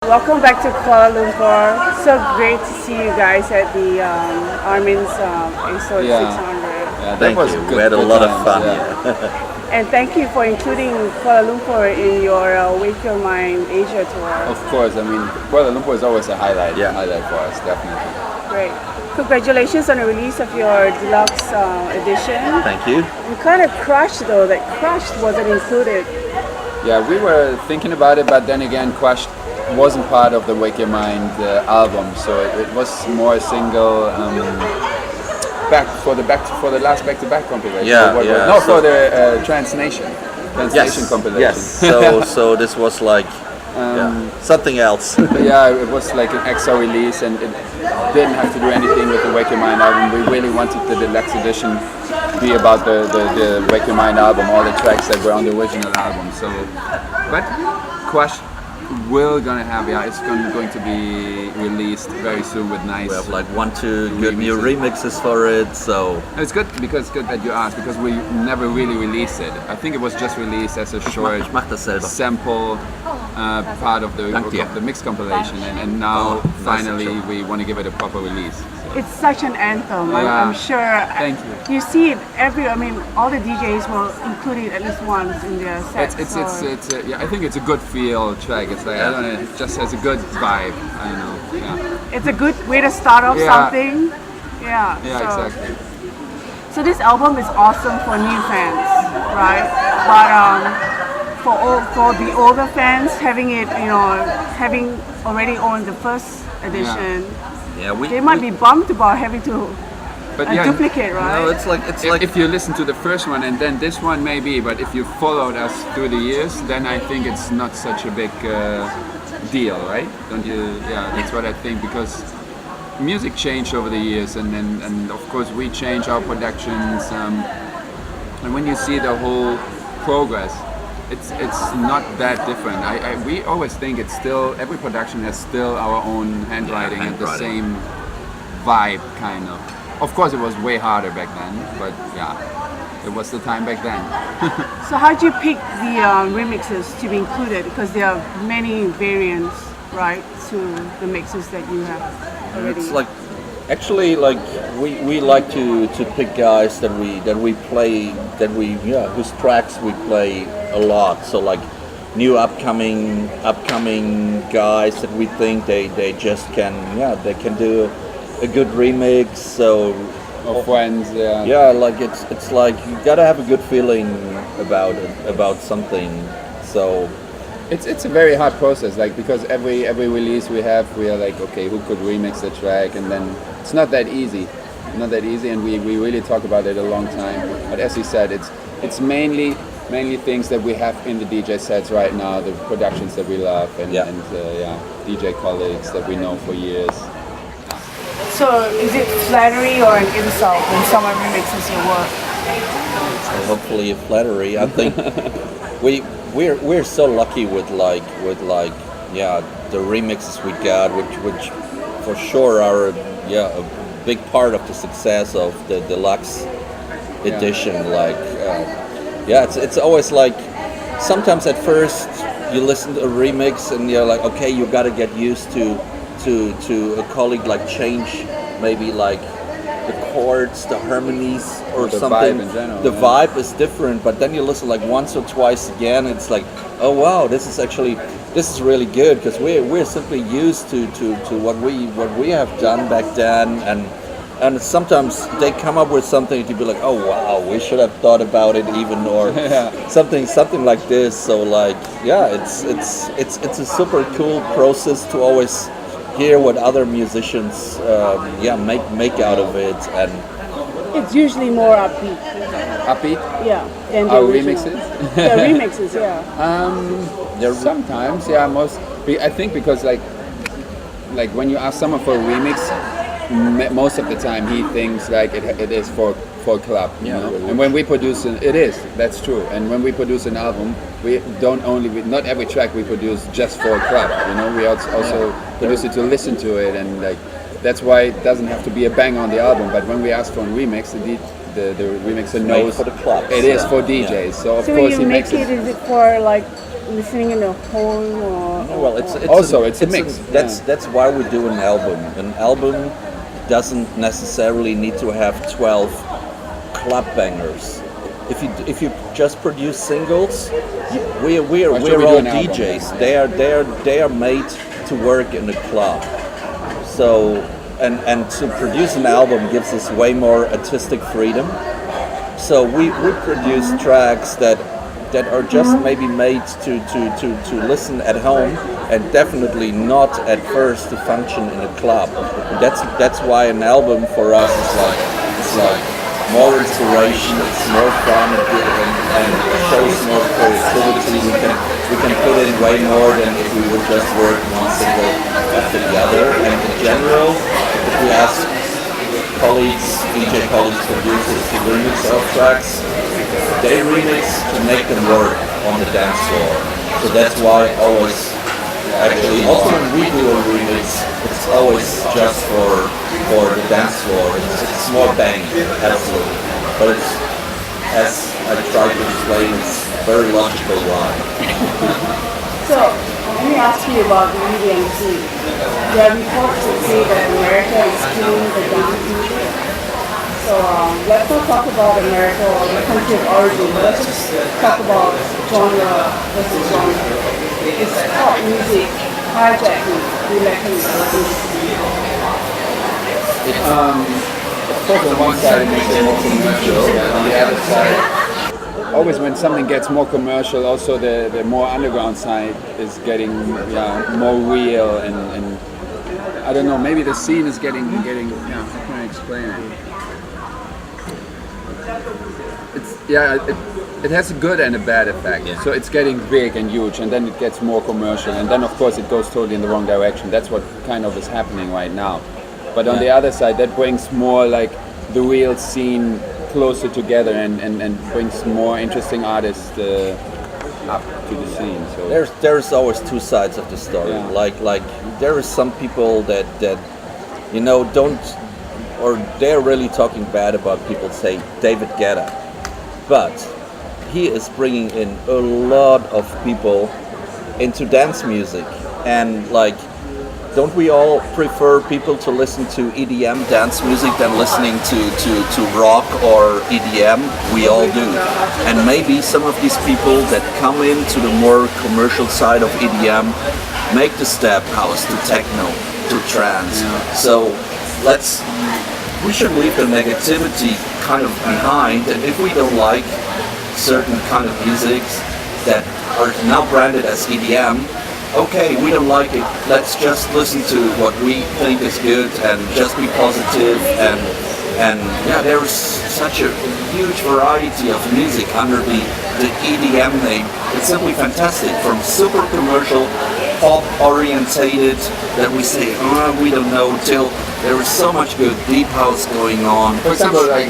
Welcome back to Kuala Lumpur. So great to see you guys at the Armin's ASO 600. Yeah, Thank you. We had a lot of fun. Yeah. And thank you for including Kuala Lumpur in your Wake Your Mind Asia tour. Of course, I mean, Kuala Lumpur is always a highlight for us, definitely. Great. Congratulations on the release of your deluxe edition. Thank you. You kind of crushed though, that Crushed wasn't included. Yeah, we were thinking about it, but then again, Crushed wasn't part of the Wake Your Mind album, so it was more a single for the last back-to-back compilation. For the Trance Nation compilation. Yes. So this was like something else. Yeah, it was like an extra release, and it didn't have to do anything with the Wake Your Mind album. We really wanted the deluxe edition to be about the Wake Your Mind album, all the tracks that were on the original album. So, but Crush we're gonna have it's going to be released very soon with nice. We have like 1-2 good new remixes for it, so it's good because it's good that you asked, because we never really released it. I think it was just released as a short sample part of the mix compilation, and now finally we want to give it a proper release. It's such an anthem. I'm sure. Thank you. You see it all the DJs will include it at least once in their set. I think it's a good feel track. It's like, I don't know, it just has a good vibe. I don't know. Yeah. It's a good way to start off something. Yeah. Yeah, exactly. So this album is awesome for new fans, right? But for the older fans, having it, having already owned the first edition. Yeah, they might be bummed about having to duplicate, right? No, it's like if you listen to the first one and then this one maybe, but if you followed us through the years, then I think it's not such a big deal, right? Don't you? Yeah, that's what I think, because music changed over the years, and of course we change our productions, and when you see the whole progress, it's not that different. We always think it's still, every production has still our own handwriting and the same vibe, kind of. Of course it was way harder back then, but it was the time back then. So how'd you pick the remixes to be included? Because there are many variants, right, to the mixes that you have already. It's like, actually, like we like to pick guys that we play, whose tracks we play a lot. So like new upcoming guys that we think they just can they can do a good remix. So of friends, like it's like you gotta have a good feeling about something. So it's a very hard process, like, because every release we are like, okay, who could remix the track, and then it's not that easy, and we really talk about it a long time. But as you said, it's mainly things that we have in the DJ sets right now, the productions that we love, and DJ colleagues that we know for years. So is it flattery or an insult when someone remixes your work? So hopefully a flattery. I think we're so lucky with the remixes we got, which for sure are a big part of the success of the deluxe edition. It's always like, sometimes at first you listen to a remix and you're like, okay, you got to get used to a colleague, like change maybe like the chords, the harmonies, or the something. Vibe in general, the vibe is different, but then you listen like once or twice again, it's like, oh wow, this is really good, because we're simply used to what we have done back then, and sometimes they come up with something to be like, oh wow, we should have thought about it even, or something like this. So like, it's a super cool process to always hear what other musicians make out of it, and it's usually more upbeat. Than the original. Remixes. Remixes, sometimes, I think, because like when you ask someone for a remix, most of the time he thinks like it is for a club, you know. And when we produce that's true. And when we produce an album, we not every track we produce just for a club, you know. We also produce it to listen to it, and like that's why it doesn't have to be a bang on the album. But when we ask for a remix, the remixer knows for the clubs. It is for DJs. So of so course when he you makes make it. Is it for like listening in the whole or Well, it's Also, it's a mix, That's why we do an album. An album doesn't necessarily need to have 12 club bangers. If you just produce singles, we're we all do an album? DJs. They are made to work in a club. So and to produce an album gives us way more artistic freedom. So we produce tracks that are just maybe made to listen at home and definitely not at first to function in a club. That's why an album for us is like more inspiration, it's more fun, and shows more creativity. We can put in way more than if we would just work one single after the other. And in general, if we ask colleagues, DJ colleagues, producers to remix our tracks, they remix to make them work on the dance floor. So that's why always, actually, also when we do a remix, it's always just for the dance floor. It's more bang, absolutely. But it's, as I tried to explain, it's very logical why. So, let me ask you about the EDM scene. There are reports that say that America is killing the dance music. So, let's not talk about America or the country of origin. Let's just talk about genre versus genre. Is pop music hijacking the electronic? Of course, on one side it makes it more commercial, on the other side, always when something gets more commercial, also the more underground side is getting more real and I don't know, maybe the scene is getting how can I explain it? It has a good and a bad effect. Yeah. So it's getting big and huge, and then it gets more commercial, and then of course it goes totally in the wrong direction. That's what kind of is happening right now. But on the other side, that brings more like the real scene closer together and brings more interesting artists up to the scene. So There's always two sides of the story. Yeah. Like there are some people that don't, or they're really talking bad about people say David Guetta, but he is bringing in a lot of people into dance music, and like, don't we all prefer people to listen to EDM dance music than listening to rock or EDM? We all do. And maybe some of these people that come into the more commercial side of EDM make the step house to techno, to trance. So we should leave the negativity kind of behind, and if we don't like certain kind of musics that are now branded as EDM, okay, we don't like it, let's just listen to what we think is good and just be positive, and there's such a huge variety of music under the EDM name. It's simply fantastic, from super commercial, pop orientated that we say, we don't know, till there is so much good deep house going on. for example, like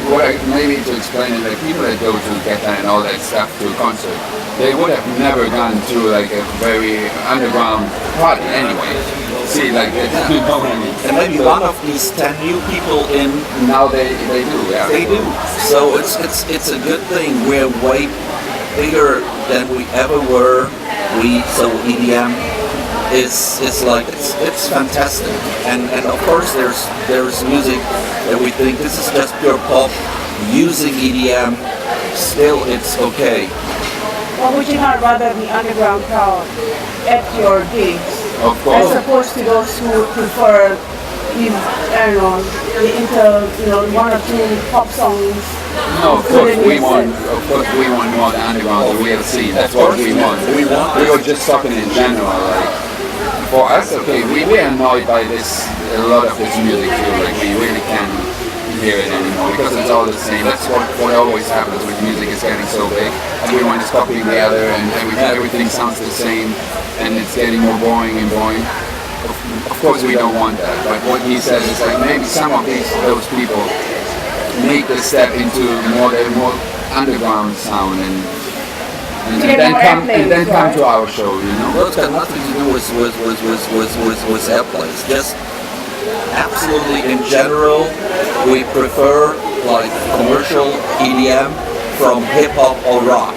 maybe to explain it, like people that go to Geta and all that stuff to a concert, they would have never gone to like a very underground party anyway. See, like you know what I mean? And maybe one of these 10 new people in, Now they do, yeah. they do. So it's a good thing. We're way bigger than we ever were. So EDM is like it's fantastic. And of course there's music that we think this is just pure pop using EDM. Still, it's okay. Or would you not rather the underground crowd at your gigs? Of course. As opposed to those who prefer, I don't know, one or two pop songs. No, of course we want more the underground, the real scene. That's what we want. We were just talking in general, like for us, okay, we're annoyed by this, a lot of this music too, like we really can't hear it anymore because it's all the same. That's what always happens with music, is getting so big. Everyone is copying the other and everything sounds the same and it's getting more boring and boring. Of course we don't want that, but what he said is like maybe some of those people make the step into more underground sound and then come to our show, you know. Well, it's got nothing to do with airplanes. Just absolutely in general, we prefer like commercial EDM from hip hop or rock,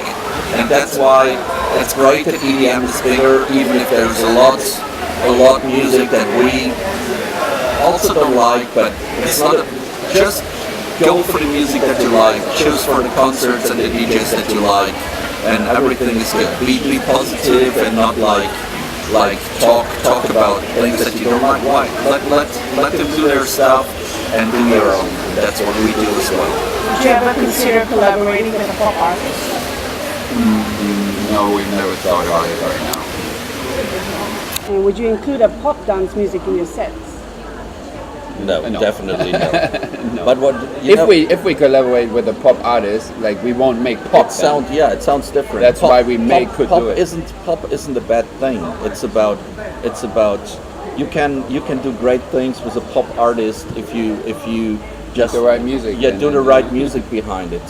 and that's why That's great that EDM is bigger, even if there's a lot music that we also don't like, but it's not just go for the music that you like, choose for the concerts and the DJs that you like, and everything is good. Be positive and not like talk about things that you don't like. Why? Let them do their stuff and do your own. That's what we do as well. Would you ever consider collaborating with a pop artist? No, we've never thought about it right now. And would you include a pop dance music in your sets? No, No. definitely no. No. But what If we collaborate with a pop artist, like we won't make pop. it sounds different. That's why we could pop do it. Pop isn't a bad thing. It's about you can do great things with a pop artist if you just the right music. Yeah, and do the then, right music behind it.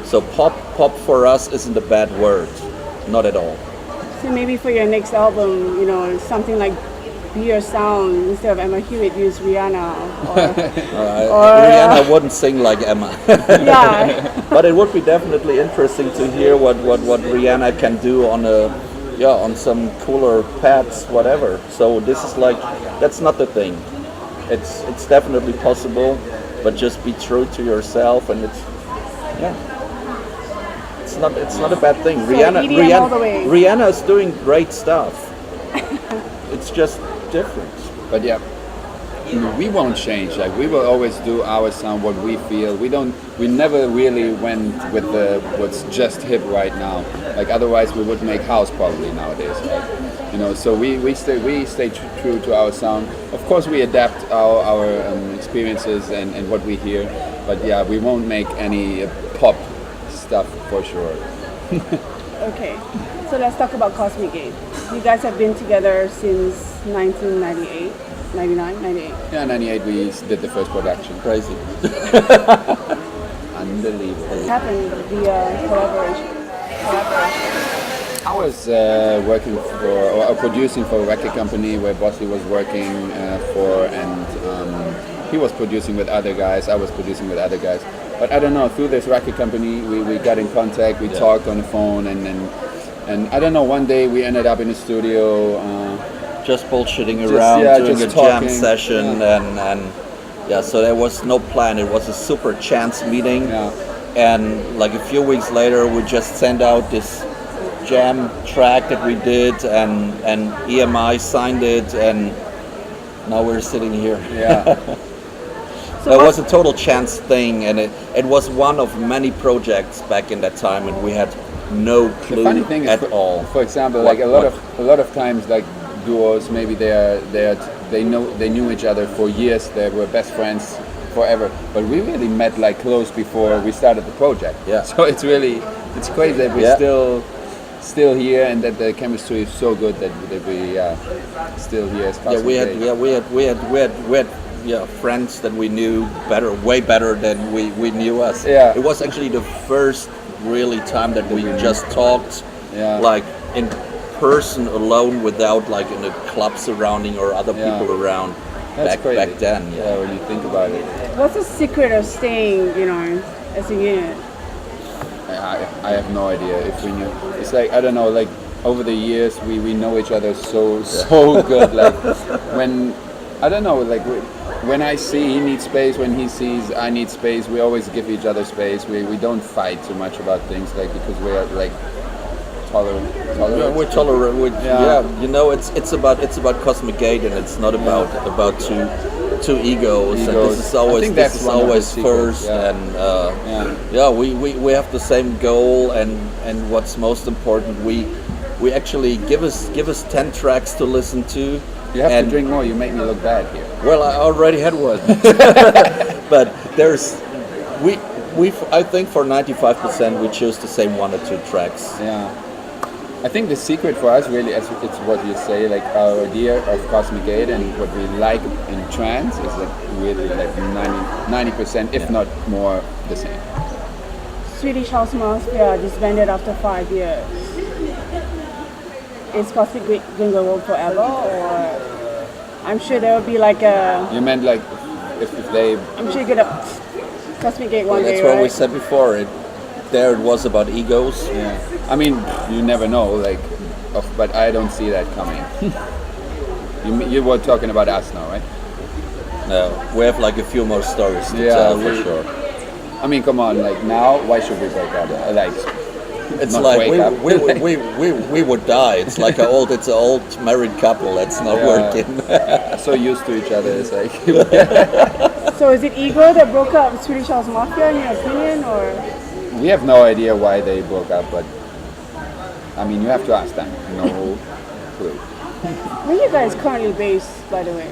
So pop for us isn't a bad word, not at all. So maybe for your next album, you know, something like Be Your Sound, instead of Emma Hewitt, use Rihanna. Or Rihanna wouldn't sing like Emma. yeah. But it would be definitely interesting to hear what Rihanna can do on some cooler pads, whatever. So this is like, that's not the thing. It's definitely possible, but just be true to yourself, and it's not a bad thing. EDM all the way. Rihanna is doing great stuff. It's just different. But yeah, we won't change. Like we will always do our sound, what we feel. We never really went with what's just hip right now. Like otherwise we would make house probably nowadays. Right? You know, so we stay true to our sound. Of course we adapt our experiences and what we hear. But yeah, we won't make any pop stuff for sure. Okay. So let's talk about Cosmic Gate. You guys have been together since 1998, 99, 98. Yeah, 98 we did the first production. Crazy. Unbelievable. What happened, the collaboration? I was working for or producing for a record company where Bosley was working for, and he was producing with other guys. I was producing with other guys. But I don't know. Through this record company, we got in contact. We talked on the phone, and I don't know. One day we ended up in the studio. Just bullshitting around, doing just a jam talking. session, and so there was no plan. It was a super chance meeting, and like a few weeks later, we just sent out this jam track that we did, and EMI signed it, and now we're sitting here. Yeah. It was a total chance thing, and it was one of many projects back in that time, and we had no clue The funny thing at is, all. For example, like a lot of times, like duos, maybe they knew each other for years. They were best friends forever. But we really met like close before we started the project. Yeah. So it's crazy that we're still here, and that the chemistry is so good that we still here as Cosmic Gate. We had friends that we knew way better than we knew us. Yeah. It was actually the first really time that we just talked like in person alone, without like in a club surrounding or other people around. That's crazy. Back then. Yeah, when you think about it. What's the secret of staying, you know, as a unit? I have no idea if we knew. It's like, I don't know, like over the years we know each other so good. Like when I see he needs space, when he sees I need space, we always give each other space. We don't fight too much about things, like, because we are like tolerant. We're tolerant. You know, it's about Cosmic Gate, and it's not about two egos. And this is always first. And we have the same goal, and what's most important, we actually give us 10 tracks to listen to. You have to drink more. You make me look bad here. Well, I already had one. But I think for 95% we choose the same 1 or 2 tracks. Yeah. I think the secret for us really, it's what you say, like our idea of Cosmic Gate and what we like in trance is like really like 90%, if not more, the same. Swedish Mafia disbanded after 5 years. Is Cosmic Gate going to go forever, or I'm sure there will be like a... You meant like if they... I'm sure you're going to Cosmic Gate one day, That's what right? we said before. there it was about egos. Yeah. I mean, you never know, like, but I don't see that coming. You were talking about us now, right? No, we have like a few more stories to Yeah, tell for sure. I mean, come on, like now, why should we break up? Like, It's not like wake up. we would die. It's like it's an old married couple that's not working. So used to each other, it's like. So is it ego that broke up Swedish House Mafia in your opinion, or? We have no idea why they broke up, but I mean, you have to ask them. No clue. Where are you guys currently based, by the way?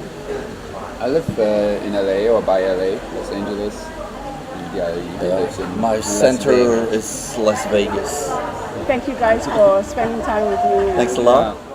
I live in LA or by LA, Los Angeles. And yeah, he lives in My Las center Vegas. is Las Vegas. Thank you guys for spending time with me. Thanks a lot. Yeah.